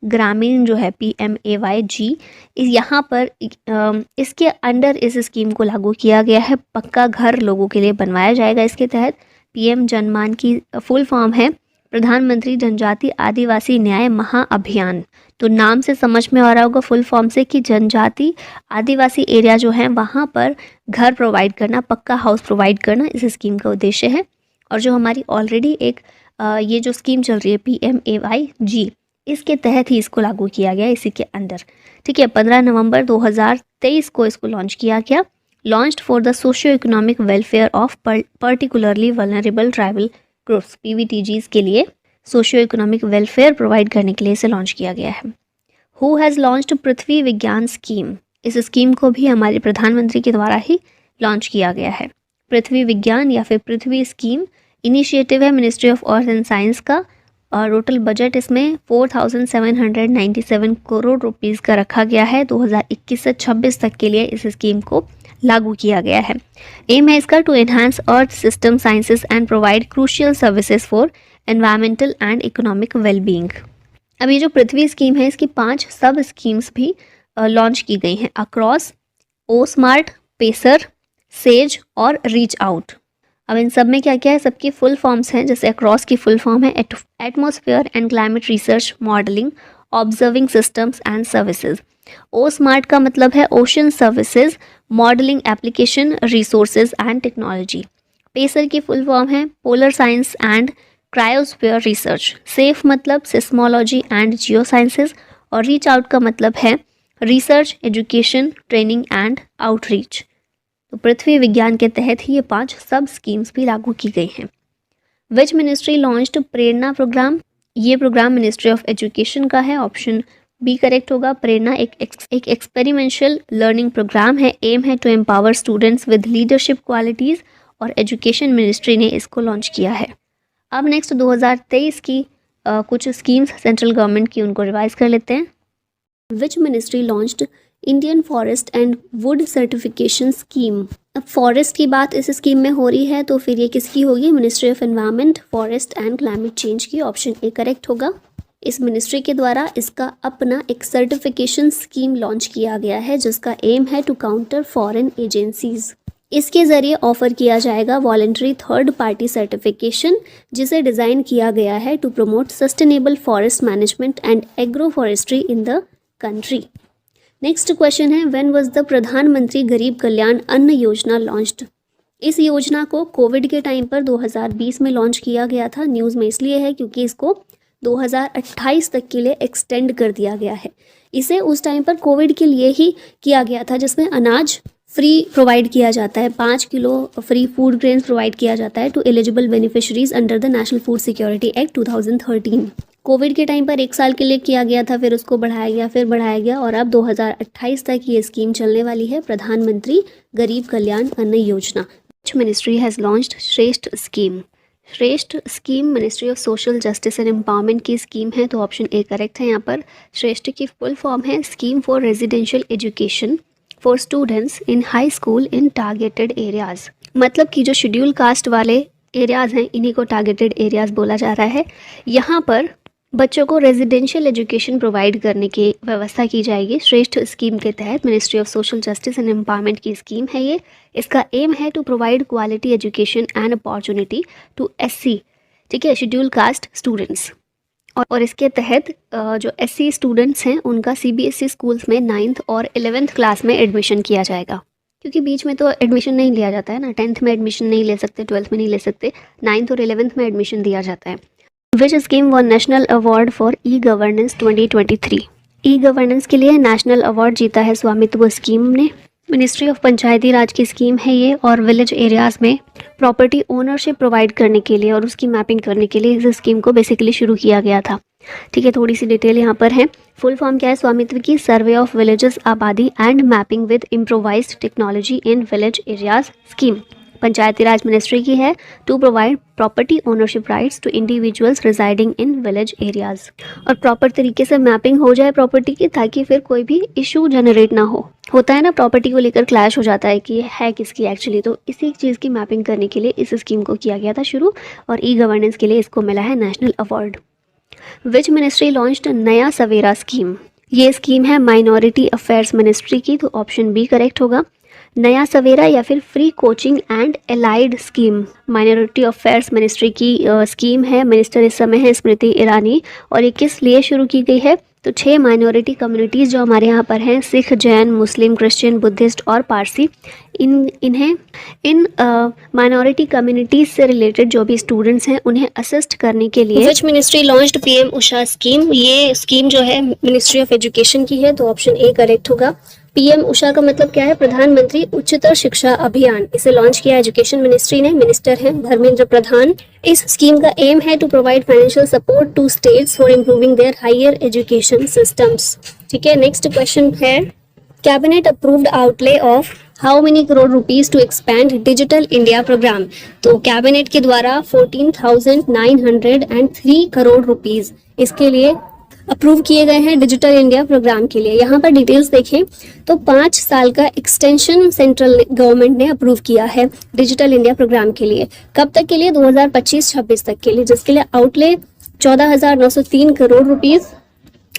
ग्रामीण जो है PMAYG, यहाँ पर इसके अंडर इस स्कीम को लागू किया गया है। पक्का घर लोगों के लिए बनवाया जाएगा इसके तहत। पीएम जनमान की फुल फॉर्म है प्रधानमंत्री जनजाति आदिवासी न्याय महाअभियान। तो नाम से समझ में आ रहा होगा फुल फॉर्म से कि जनजाति आदिवासी एरिया जो है वहाँ पर घर प्रोवाइड करना, पक्का हाउस प्रोवाइड करना इस स्कीम का उद्देश्य है। और जो हमारी ऑलरेडी एक ये जो स्कीम चल रही है PMAYG, इसके तहत ही इसको लागू किया गया इसी के अंदर, ठीक है। 15 नवंबर 2023 को इसको लॉन्च किया गया। Launched for the socio economic welfare of particularly vulnerable tribal groups. PVTGs के लिए सोशियो इकोनॉमिक वेलफेयर प्रोवाइड करने के लिए इसे लॉन्च किया गया है। हु हैज़ लॉन्च्ड पृथ्वी विज्ञान स्कीम। इस स्कीम को भी हमारे प्रधानमंत्री के द्वारा ही लॉन्च किया गया है। पृथ्वी विज्ञान या फिर पृथ्वी स्कीम इनिशिएटिव है ministry of earth and science का। और टोटल बजट इसमें 4,797 करोड़ रुपीज़ का रखा गया है। 2021 से 26 तक के लिए इस स्कीम को लागू किया गया है। एम है इसका to enhance earth system sciences and provide crucial services for environmental and economic wellbeing. अब ये जो पृथ्वी स्कीम है इसकी 5 सब स्कीम्स भी लॉन्च की गई हैं अक्रॉस, ओ स्मार्ट, पेसर, सेज और रीच आउट। अब इन सब में क्या क्या है, सबकी फुल फॉर्म्स हैं। जैसे अक्रॉस की फुल फॉर्म है atmosphere and climate research modelling observing systems and services. O smart का मतलब है ocean services modelling application resources and technology. Pacer की फुल फॉर्म है polar science and cryosphere research. Safe मतलब सिस्मोलॉजी एंड जियो साइंसेज। और reach out का मतलब है research, education, training and outreach. तो पृथ्वी विज्ञान के तहत ही ये 5 सब स्कीम्स भी लागू की गई हैं। Which ministry launched Prerana program? ये प्रोग्राम मिनिस्ट्री ऑफ एजुकेशन का है, ऑप्शन बी करेक्ट होगा। प्रेरणा एक एक्सपेरिमेंशियल लर्निंग प्रोग्राम है, एम है to empower students with leadership qualities, और एजुकेशन मिनिस्ट्री ने इसको लॉन्च किया है। अब नेक्स्ट 2023 की कुछ स्कीम्स सेंट्रल गवर्नमेंट की, उनको रिवाइज कर लेते हैं। Which ministry launched Indian forest and would certification scheme? अब फॉरेस्ट की बात इस स्कीम में हो रही है, तो फिर ये किसकी होगी? Ministry of environment, forest and climate change की, ऑप्शन ए करेक्ट होगा। इस मिनिस्ट्री के द्वारा इसका अपना एक सर्टिफिकेशन स्कीम लॉन्च किया गया है, जिसका एम है टू काउंटर फॉरेन एजेंसीज। इसके ज़रिए ऑफ़र किया जाएगा वॉलंटरी थर्ड पार्टी सर्टिफिकेशन, जिसे डिज़ाइन किया गया है to promote sustainable forest management and agroforestry in the country. Next question है, when was the Pradhanmantri Garib कल्याण अन्न योजना लॉन्च्ड? इस योजना को कोविड के टाइम पर 2020 में लॉन्च किया गया था। न्यूज़ में इसलिए है क्योंकि इसको 2028 तक के लिए एक्सटेंड कर दिया गया है। इसे उस टाइम पर कोविड के लिए ही किया गया था, जिसमें अनाज फ्री प्रोवाइड किया जाता है, 5 kilo free food grains provide किया जाता है to eligible beneficiaries under the national food security act 2013। Covid के टाइम पर 1 साल के लिए किया गया था, फिर उसको बढ़ाया गया, फिर बढ़ाया गया, और अब 2028 तक ये स्कीम चलने वाली है, प्रधानमंत्री गरीब कल्याण अन्न योजना। विच मिनिस्ट्री हैज़ लॉन्च्ड श्रेष्ठ स्कीम? श्रेष्ठ scheme ministry of social justice and empowerment की स्कीम है, तो ऑप्शन ए करेक्ट है। यहाँ पर श्रेष्ठ की फुल फॉर्म है scheme for residential education for students in high school in targeted areas. मतलब कि जो शेड्यूल कास्ट वाले एरियाज़ हैं, इन्हीं को टारगेटेड एरियाज़ बोला जा रहा है। यहाँ पर बच्चों को रेजिडेंशियल एजुकेशन प्रोवाइड करने की व्यवस्था की जाएगी श्रेष्ठ स्कीम के तहत। Ministry of social justice and empowerment की स्कीम है ये। इसका एम है to provide quality education and opportunity to SC, ठीक है, शेड्यूल कास्ट स्टूडेंट्स। और इसके तहत जो SC स्टूडेंट्स हैं उनका CBSE स्कूल्स में 9th और 11th क्लास में एडमिशन किया जाएगा, क्योंकि बीच में तो एडमिशन नहीं लिया जाता है ना, 10th में एडमिशन नहीं ले सकते, 12th में नहीं ले सकते, 9th और 11th में एडमिशन दिया जाता है। Which scheme won national award for e governance 2023? E governance के लिए नेशनल अवार्ड जीता है स्वामित्व स्कीम ने। मिनिस्ट्री ऑफ पंचायती राज की स्कीम है ये, और विलेज एरियाज़ में प्रॉपर्टी ओनरशिप प्रोवाइड करने के लिए और उसकी मैपिंग करने के लिए इस स्कीम को बेसिकली शुरू किया गया था। ठीक है, थोड़ी सी डिटेल यहाँ पर है। फुल फॉर्म क्या है स्वामित्व की? Survey of villages abadi and mapping with improvised technology in village areas scheme. Panchayati Raj ministry की है to provide property ownership rights to individuals residing in village areas, और प्रॉपर तरीके से मैपिंग हो जाए प्रॉपर्टी की, ताकि फिर कोई भी इशू जनरेट ना हो। होता है ना, प्रॉपर्टी को लेकर क्लैश हो जाता है कि है किसकी एक्चुअली, तो इसी चीज़ की मैपिंग करने के लिए इस स्कीम को किया गया था शुरू, और ई-गवर्नेंस के लिए इसको मिला है नेशनल अवार्ड। विच मिनिस्ट्री लॉन्च्ड नया सवेरा स्कीम? ये स्कीम है माइनॉरिटी अफेयर्स मिनिस्ट्री की, तो ऑप्शन बी करेक्ट होगा। नया सवेरा या फिर free coaching and allied scheme minority affairs ministry की स्कीम है। मिनिस्टर इस समय है स्मृति ईरानी, और ये किस लिए शुरू की गई है? तो 6 माइनॉरिटी कम्युनिटीज़ जो हमारे यहाँ पर हैं, सिख, जैन, मुस्लिम, क्रिश्चियन, बुद्धिस्ट और पारसी, इन माइनॉरिटी कम्युनिटीज़ से रिलेटेड जो भी स्टूडेंट्स हैं उन्हें असिस्ट करने के लिए विच ministry launched PM Usha scheme? ये स्कीम जो है मिनिस्ट्री ऑफ एजुकेशन की है, तो ऑप्शन ए करेक्ट होगा। PM उषा का मतलब क्या है? प्रधानमंत्री उच्चतर शिक्षा अभियान। इसे लॉन्च किया एजुकेशन मिनिस्ट्री ने, मिनिस्टर हैं धर्मेंद्र प्रधान। इस स्कीम का एम है to provide financial support to states for improving their higher education systems. ठीक है, नेक्स्ट क्वेश्चन है, cabinet approved outlay of how many crore rupees to expand digital India program? तो cabinet के द्वारा 14,903 करोड़ रुपीज इसके लिए अप्रूव किए गए हैं डिजिटल इंडिया प्रोग्राम के लिए। यहाँ पर डिटेल्स देखें तो 5 साल का एक्सटेंशन सेंट्रल गवर्नमेंट ने अप्रूव किया है डिजिटल इंडिया प्रोग्राम के लिए। कब तक के लिए? 2025-26 तक के लिए, जिसके लिए आउटले 14,903 करोड़ रुपीज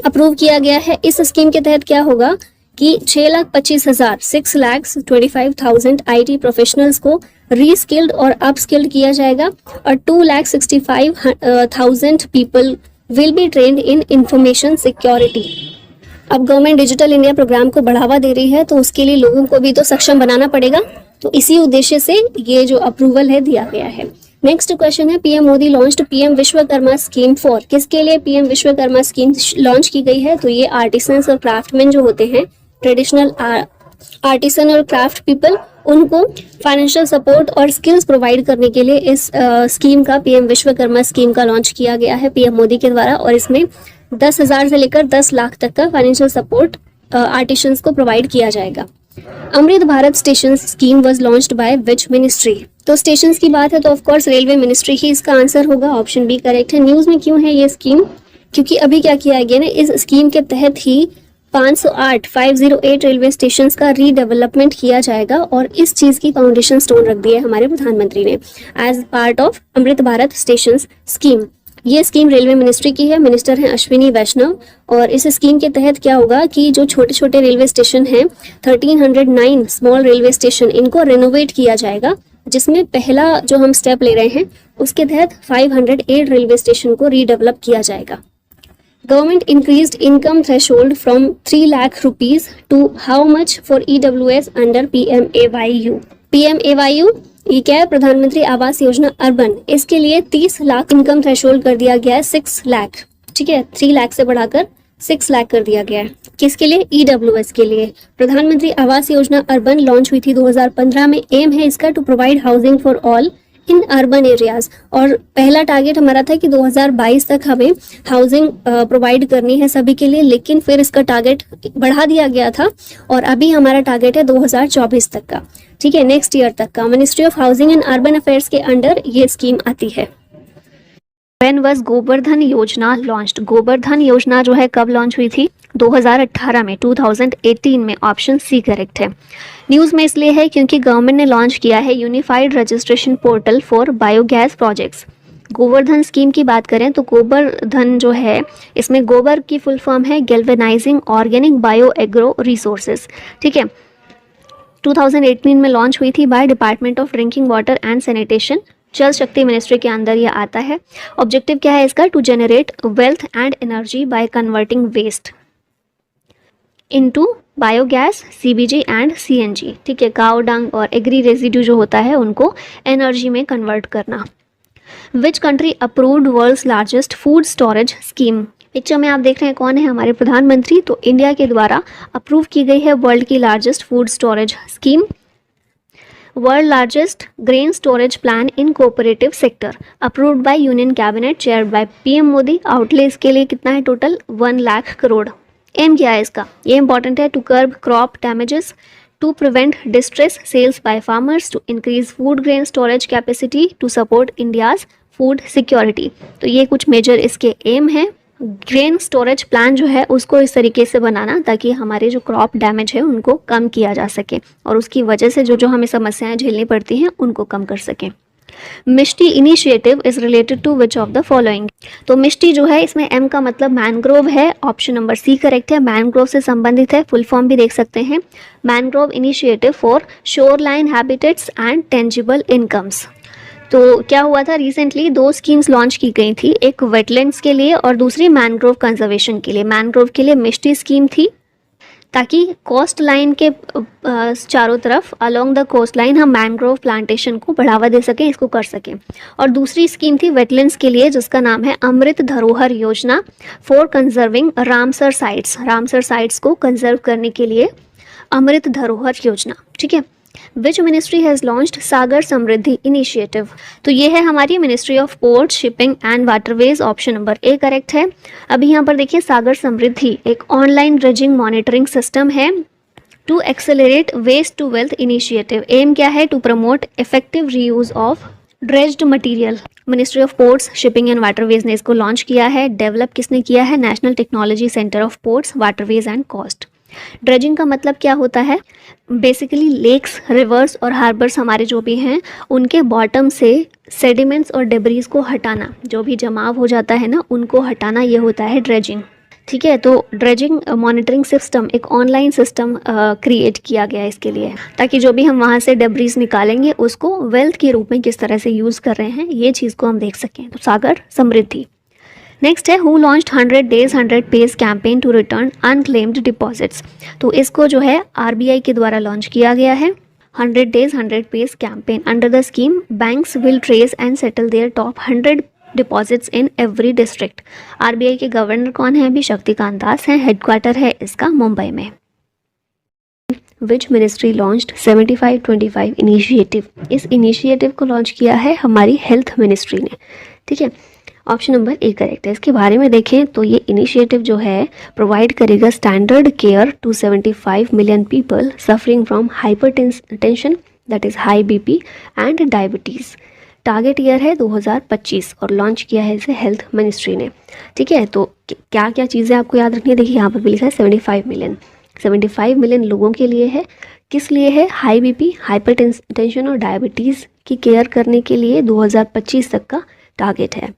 अप्रूव किया गया है। इस स्कीम के तहत क्या होगा कि 6,25,000 IT प्रोफेशनल्स को रीस्किल्ड और अपस्किल्ड किया जाएगा, और 2,65,000 people will be trend in information security. अब गवर्नमेंट डिजिटल इंडिया प्रोग्राम को बढ़ावा दे रही है, तो उसके लिए लोगों को भी तो सक्षम बनाना पड़ेगा, तो इसी उद्देश्य से ये जो अप्रूवल है दिया गया है। नेक्स्ट क्वेश्चन है, PM Modi launched PM Vishwakarma scheme for? किसके लिए PM विश्वकर्मा स्कीम लॉन्च की गई है? तो ये आर्टिसंस और क्राफ्टमैन जो होते हैं, ट्रेडिशनल आर्टिसन और क्राफ्ट पीपल, उनको फाइनेंशियल सपोर्ट और स्किल्स प्रोवाइड करने के लिए इस स्कीम का, पीएम विश्वकर्मा स्कीम का लॉन्च किया गया है पीएम मोदी के द्वारा। और इसमें 10,000 से लेकर 10 लाख तक का फाइनेंशियल सपोर्ट आर्टिशंस को प्रोवाइड किया जाएगा। Amrit Bharat station scheme was launched by which ministry? तो स्टेशंस की बात है तो ऑफकोर्स रेलवे मिनिस्ट्री ही इसका आंसर होगा, ऑप्शन बी करेक्ट है। न्यूज़ में क्यों है ये स्कीम? क्योंकि अभी क्या किया गया ना, इस स्कीम के तहत ही 508 रेलवे स्टेशन का रीडेवलपमेंट किया जाएगा और इस चीज़ की फाउंडेशन स्टोन रख दी है हमारे प्रधानमंत्री ने as part of Amrit Bharat station scheme. ये स्कीम रेलवे मिनिस्ट्री की है, मिनिस्टर हैं अश्विनी वैष्णव। और इस स्कीम के तहत क्या होगा कि जो छोटे छोटे रेलवे स्टेशन हैं 1309 स्मॉल रेलवे स्टेशन, इनको रेनोवेट किया जाएगा, जिसमें पहला जो हम स्टेप ले रहे हैं उसके तहत 508 रेलवे स्टेशन को रीडेवलप किया जाएगा। Government increased income threshold from 3 lakh rupees to how much for EWS under PMAYU? PMAYU ये क्या है? प्रधानमंत्री आवास योजना अर्बन। इसके लिए 30 लाख इनकम थ्रेशोल्ड कर दिया गया है, 6 लाख, ठीक है, 3 लाख से बढ़ाकर 6 लाख कर दिया गया है। किसके लिए? EWS के लिए। प्रधानमंत्री आवास योजना अर्बन लॉन्च हुई थी 2015 में। एम है इसका to provide housing for all in urban areas. और पहला टारगेट हमारा था कि 2022 तक हमें हाउसिंग प्रोवाइड करनी है सभी के लिए, लेकिन फिर इसका टारगेट बढ़ा दिया गया था और अभी हमारा टारगेट है 2024 तक का, ठीक है, नेक्स्ट ईयर तक का। Ministry of housing and urban affairs के अंडर ये स्कीम आती है। When was गोबर्धन योजना लॉन्च्ड? गोबर्धन योजना जो है कब लॉन्च हुई थी? 2018 में, 2018 में, ऑप्शन सी करेक्ट है। न्यूज़ में इसलिए है क्योंकि गवर्नमेंट ने लॉन्च किया है unified registration portal for biogas projects. Gobardhan scheme की बात करें तो गोबर्धन जो है, इसमें गोबर की फुल फॉर्म है galvanising organic bio agro resources, ठीक है। 2018 में लॉन्च हुई थी by department of drinking water and sanitation, जल शक्ति मिनिस्ट्री के अंदर ये आता है। ऑब्जेक्टिव क्या है इसका? To generate wealth and energy by converting waste into biogas, CBG and CNG, ठीक है। काउ डंग और एग्री रेजिड्यू जो होता है उनको एनर्जी में कन्वर्ट करना। Which country approved world's largest food storage scheme? Picture में आप देख रहे हैं कौन है? हमारे प्रधानमंत्री। तो इंडिया के द्वारा अप्रूव की गई है वर्ल्ड की largest food storage scheme. World largest grain storage plan in cooperative sector approved by union cabinet chaired by PM Modi. Outlay इसके लिए कितना है टोटल? 1 लाख करोड़। एम क्या है इसका? ये इंपॉर्टेंट है। To curb crop damages, to prevent distress sales by farmers, to increase food grain storage capacity, to support India's food security. तो ये कुछ मेजर इसके एम है। ग्रेन स्टोरेज प्लान जो है उसको इस तरीके से बनाना ताकि हमारे जो क्रॉप डैमेज है उनको कम किया जा सके और उसकी वजह से जो हमें समस्याएं झेलनी पड़ती हैं उनको कम कर सकें। MISHTI initiative is related to which of the following? तो मिष्टी जो है इसमें एम का मतलब मैनग्रोव है, ऑप्शन नंबर सी करेक्ट है। मैनग्रोव से संबंधित है, फुल फॉर्म भी देख सकते हैं, mangrove initiative for shoreline habitats and tangible incomes. तो क्या हुआ था रिसेंटली? 2 स्कीम्स लॉन्च की गई थी, एक वेटलैंड्स के लिए और दूसरी मैनग्रोव कंजर्वेशन के लिए। मैनग्रोव के लिए मिष्टी स्कीम थी ताकि कोस्ट लाइन के चारों तरफ अलोंग द कोस्ट लाइन हम मैनग्रोव प्लांटेशन को बढ़ावा दे सकें, इसको कर सकें। और दूसरी स्कीम थी वेटलैंड्स के लिए जिसका नाम है Amrit Dharohar Yojana for conserving Ramsar sites. Ramsar sites को कंजर्व करने के लिए अमृत धरोहर योजना, ठीक है। Which ministry has launched Sagar Samriddhi initiative? तो ये है हमारी ministry of port, shipping and waterways, option number A correct है। अभी यहाँ पर देखिए सागर समृद्धि एक ऑनलाइन ड्रेजिंग मॉनिटरिंग सिस्टम है to accelerate waste to wealth initiative. Aim क्या है? To promote effective reuse of dredged material. Ministry of ports, shipping and waterways ने इसको लॉन्च किया है। डेवलप किसने किया है? National technology centre of ports, waterways and coast. Dredging का मतलब क्या होता है? बेसिकली लेक्स, रिवर्स और हार्बर्स हमारे जो भी हैं उनके बॉटम से सेडिमेंट्स और डेब्रीज को हटाना, जो भी जमाव हो जाता है ना उनको हटाना, ये होता है ड्रेजिंग, ठीक है। तो ड्रेजिंग मॉनिटरिंग सिस्टम एक ऑनलाइन सिस्टम क्रिएट किया गया है इसके लिए, ताकि जो भी हम वहाँ से डेब्रीज निकालेंगे उसको वेल्थ के रूप में किस तरह से यूज़ कर रहे हैं ये चीज़ को हम देख सकें। तो सागर समृद्धि। नेक्स्ट है who launched 100 days 100 pays campaign to return unclaimed deposits. तो इसको जो है RBI के द्वारा लॉन्च किया गया है। 100 days 100 pays campaign under the scheme banks will trace and settle there top 100 deposits in every district. RBI के गवर्नर कौन है? अभी शक्तिकांत दास हैं। हेडक्वार्टर है इसका मुंबई में। विच मिनिस्ट्री लॉन्च्ड 75-25 इनिशिएटिव? इस इनिशिएटिव को लॉन्च किया है हमारी हेल्थ मिनिस्ट्री ने, ठीक है। ऑप्शन नंबर ए करेक्ट है। इसके बारे में देखें तो ये इनिशिएटिव जो है प्रोवाइड करेगा standard care to 75 million people suffering from hypertension, that is high BP and diabetes. Target year है 2025 और लॉन्च किया है इसे हेल्थ मिनिस्ट्री ने, ठीक है। तो क्या क्या चीज़ें आपको याद रखनी है, देखिए यहाँ पर भी लिखा है 75 मिलियन लोगों के लिए है। किस लिए है? हाई बीपी, हाइपरटेंशन और डायबिटीज़ की केयर करने के लिए 2025 तक का टारगेट है।